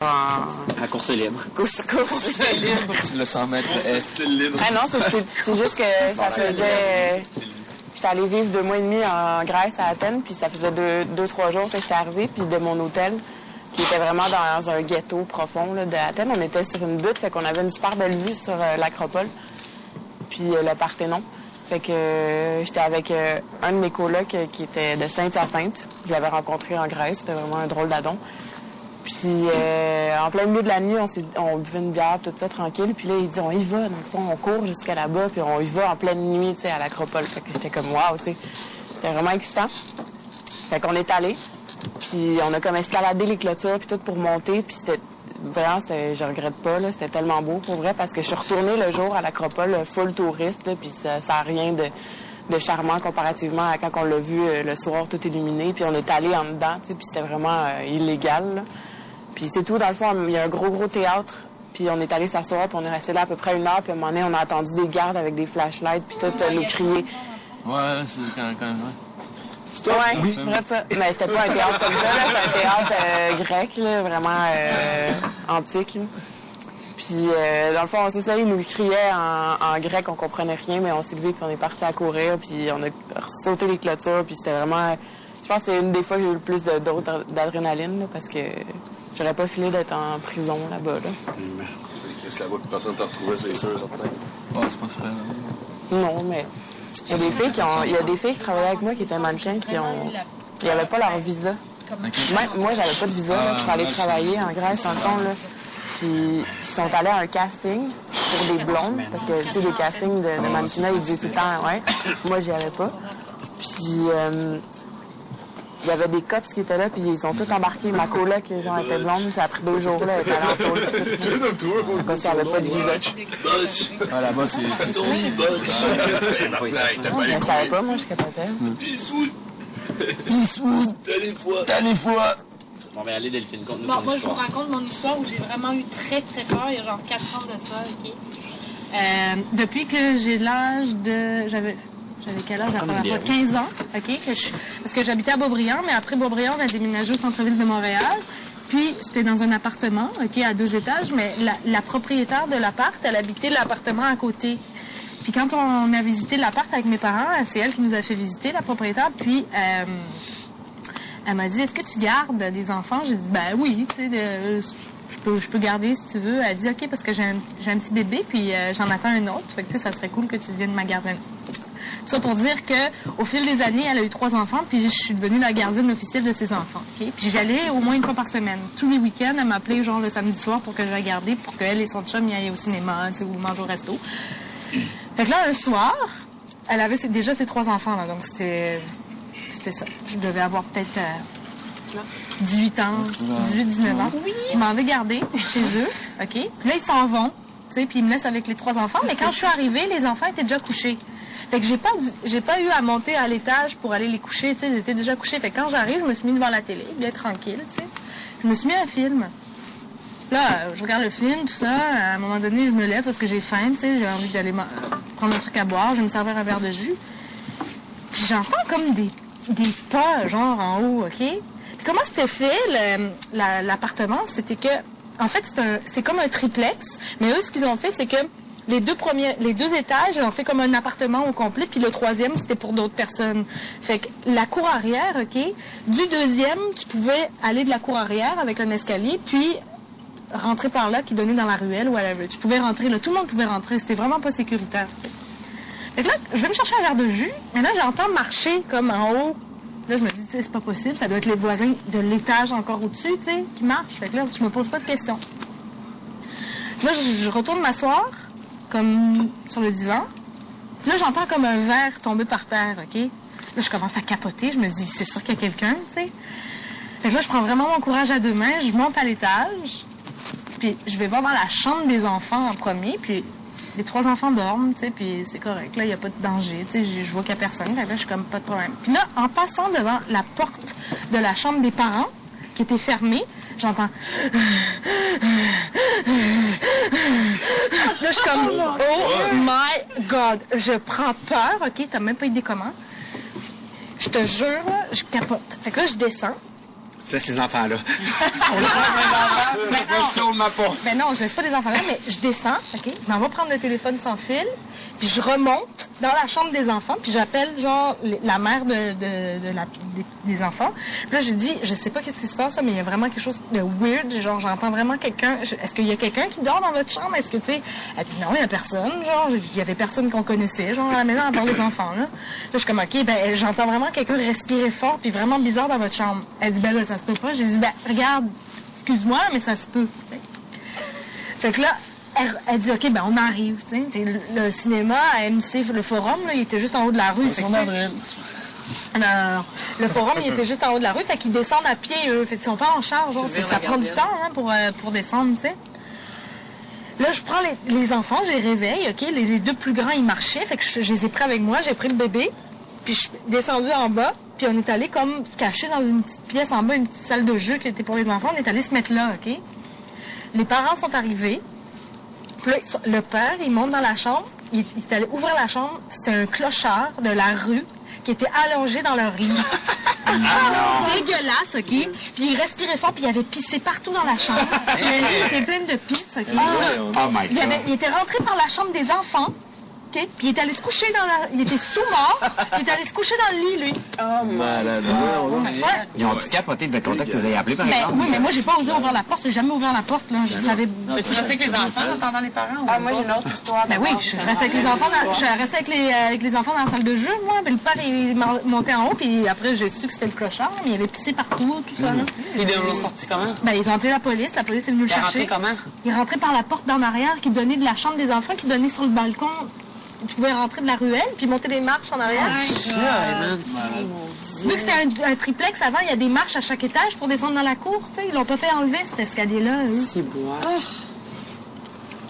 À course libre. Course libre. Le 100 mètres style libre. Ah non, c'est juste que ça faisait... J'étais allée vivre 2 mois et demi en Grèce, à Athènes, puis ça faisait 2-3 jours que j'étais arrivée, puis de mon hôtel, qui était vraiment dans un ghetto profond là, d'Athènes. On était sur une butte, fait qu'on avait une super belle vue sur l'Acropole, puis le Parthénon. Fait que j'étais avec un de mes colocs qui était de Saint-Hyacinthe. Je l'avais rencontré en Grèce, c'était vraiment un drôle d'adon. Puis en plein milieu de la nuit, on buvait une bière, tout ça, tranquille. Puis là, il dit, on y va. Dans le fond, on court jusqu'à là-bas, puis on y va en pleine nuit, tu sais, à l'Acropole. Fait que j'étais comme, waouh, tu sais. C'était vraiment excitant. Fait qu'on est allé. Puis on a comme escaladé les clôtures, puis tout pour monter. Puis c'était vraiment, je regrette pas, là. C'était tellement beau, pour vrai, parce que je suis retournée le jour à l'Acropole, full touriste, là, puis ça a rien de charmant comparativement à quand on l'a vu le soir tout illuminé. Puis on est allé en dedans, tu sais, puis c'était vraiment illégal, là. Puis c'est tout, dans le fond, il y a un gros théâtre, puis on est allé s'asseoir, puis on est resté là à peu près 1 heure, puis à un moment donné, on a attendu des gardes avec des flashlights, puis tout nous crier. Ouais, c'est quand même... Ouais, oui. Vrai ça. Mais c'était pas un théâtre comme ça, là, c'est un théâtre grec, là, vraiment antique, là. Puis, dans le fond, c'est ça, ils nous le criaient en grec, on comprenait rien, mais on s'est levé, puis on est parti à courir, puis on a sauté les clôtures, puis c'était vraiment... Je pense que c'est une des fois que j'ai eu le plus de doses d'adrénaline, là, parce que j'aurais pas filé d'être en prison là-bas, là. Qu'est-ce que là-bas, personne t'a retrouvé, c'est sûr, certain. Ouais, c'est pas super. Non, mais il y a des filles qui travaillaient avec moi qui étaient mannequins ils n'avaient pas leur visa. Moi, j'avais pas de visa, là, pour aller travailler en Grèce, en fond, là. Puis ils sont allés à un casting pour des blondes, parce que, tu sais, des castings de mannequinat, ils disaient tout le temps, ouais. Moi, j'y allais pas. Puis il y avait des cops qui étaient là, puis ils ont tous embarqué. Ma coloc, genre, était blonde, ça a pris 2 jours, là, elle était allée en tôle. Parce qu'elle avait pas de visa. Ah, là-bas, c'est... Je savais pas, moi, je capotais. Eastwood, t'as les fois. On va aller, Delphine, conte-nous Bon, ton moi, histoire. je vous raconte mon histoire où j'ai vraiment eu très peur. Il y a genre 4 ans de ça, OK? Depuis que j'ai l'âge de... J'avais quel âge la première fois? 15 ans, OK? Parce que j'habitais à Beaubriand, mais après Beaubriand, on a déménagé au centre-ville de Montréal. Puis, c'était dans un appartement, OK, à 2 étages, mais la propriétaire de l'appart, elle habitait l'appartement à côté. Puis quand on a visité l'appart avec mes parents, c'est elle qui nous a fait visiter, la propriétaire, puis elle m'a dit, est-ce que tu gardes des enfants? J'ai dit, ben oui, tu sais, je peux garder si tu veux. Elle dit, OK, parce que j'ai un petit bébé, puis j'en attends un autre. Fait que, tu sais, ça serait cool que tu viennes ma garder. Tout ça pour dire qu'au fil des années, elle a eu 3 enfants, puis je suis devenue la gardienne officielle de ses enfants. Okay? Puis j'allais au moins 1 fois par semaine. Tous les week-ends, elle m'appelait genre le samedi soir pour que je la garde, pour qu'elle et son chum y aillent au cinéma, ou manger au resto. Fait que là, un soir, elle avait déjà ses 3 enfants, là, donc c'était ça. Je devais avoir peut-être 18 ans, 18-19 ans. Oui. Je m'en vais garder chez eux, OK? Puis là, ils s'en vont, tu sais, puis ils me laissent avec les 3 enfants. Mais quand je suis arrivée, les enfants étaient déjà couchés. Fait que j'ai pas eu à monter à l'étage pour aller les coucher, tu sais, ils étaient déjà couchés. Fait que quand j'arrive, je me suis mis devant la télé, bien tranquille, tu sais. Je me suis mis à un film. Là, je regarde le film, tout ça. À un moment donné, je me lève parce que j'ai faim, tu sais. J'ai envie d'aller prendre un truc à boire. Je vais me servir un verre de jus. Puis j'entends comme des pas, genre, en haut, OK? Puis comment c'était fait, l'appartement? C'était que, en fait, c'est comme un triplex. Mais eux, ce qu'ils ont fait, c'est que les 2 étages, ils ont fait comme un appartement au complet. Puis le 3e, c'était pour d'autres personnes. Fait que la cour arrière, OK? Du 2e, tu pouvais aller de la cour arrière avec un escalier, puis rentrer par là qui donnait dans la ruelle ou whatever. Tu pouvais rentrer, là, tout le monde pouvait rentrer. C'était vraiment pas sécuritaire. Fait que là, je vais me chercher un verre de jus, et là, j'entends marcher comme en haut. Là, je me dis, c'est pas possible, ça doit être les voisins de l'étage encore au-dessus, tu sais, qui marchent. Fait que là, je me pose pas de questions. Là, je retourne m'asseoir, comme sur le divan. Là, j'entends comme un verre tomber par terre, OK? Là, je commence à capoter, je me dis, c'est sûr qu'il y a quelqu'un, tu sais. Fait que là, je prends vraiment mon courage à 2 mains, je monte à l'étage. Puis je vais voir dans la chambre des enfants en premier, puis les 3 enfants dorment, tu sais, puis c'est correct. Là, il n'y a pas de danger, tu sais, je vois qu'il n'y a personne. Là, je suis comme, pas de problème. Puis là, en passant devant la porte de la chambre des parents, qui était fermée, j'entends... Là, je suis comme, oh my God, je prends peur, OK, t'as même pas idée comment. Je te jure, là, je capote. Fait que là, je descends. C'est ces enfants-là. Ben Sûrement pas. Ben non, je laisse pas les enfants là, mais je descends, OK? Je m'en vais prendre le téléphone sans fil, puis je remonte dans la chambre des enfants, puis j'appelle, genre, la mère des enfants. Puis là, je dis, je sais pas qu'est-ce qui se passe, mais il y a vraiment quelque chose de weird. Genre, j'entends vraiment quelqu'un. Est-ce qu'il y a quelqu'un qui dort dans votre chambre? Est-ce que, tu sais... Elle dit, non, il y a personne. Genre, il y avait personne qu'on connaissait, genre, à la maison, à part les enfants, là. Là, je suis comme, OK, ben, j'entends vraiment quelqu'un respirer fort, puis vraiment bizarre dans votre chambre. Elle dit, ben là, ça se peut pas. J'ai dit, ben, regarde, excuse-moi, mais ça se peut, tu sais. Fait que là, elle dit, OK, ben on arrive, tu sais. Le cinéma à MC, le forum, là, il était juste en haut de la rue. Fait que, non. Le forum, il était juste en haut de la rue, fait qu'ils descendent à pied, eux. Fait qu'ils sont pas en charge, genre, ça prend du temps, hein, pour descendre, tu sais. Là, je prends les enfants, je les réveille, OK. Les deux plus grands, ils marchaient, fait que je les ai pris avec moi, j'ai pris le bébé, puis je suis descendue en bas, puis on est allé comme se cacher dans une petite pièce en bas, une petite salle de jeu qui était pour les enfants, on est allé se mettre là, OK. Les parents sont arrivés. Puis là, le père, il monte dans la chambre. Il est allé ouvrir la chambre. C'est un clochard de la rue qui était allongé dans leur lit. Dégueulasse, OK? Puis il respirait fort, puis il avait pissé partout dans la chambre. Le lit était plein de pisse, OK? Oh my God. Il était rentré par la chambre des enfants. OK? Puis il est allé se coucher dans la... Il était sous-mort. Il est allé se coucher dans le lit, lui. Malade. Ouais. Ils ont-tu capoté de contact que vous avez appelé, par Ben, exemple? oui, mais moi, j'ai pas osé ouvrir la porte. J'ai jamais ouvert la porte, là. Je savais... Tu restais avec les enfants en attendant les parents? Ah, moi, j'ai une autre histoire. Ben oui, je restais avec les enfants, je restais avec les enfants dans la salle de jeu, moi. Ben, le père, il montait en haut, puis après, j'ai su que c'était le clochard, mais il avait pissé partout, tout ça, là. Ils l'ont sorti comment? Ben, ils ont appelé la police est venue le Il est rentré chercher. comment? Il est rentré par la porte d'en arrière qui donnait de la chambre des enfants, qui donnait sur le balcon. Tu pouvais rentrer de la ruelle, puis monter des marches en arrière. Vu que c'était un triplex avant, il y a des marches à chaque étage pour descendre dans la cour, tu sais. Ils l'ont pas fait enlever, cet escalier-là. C'est bois.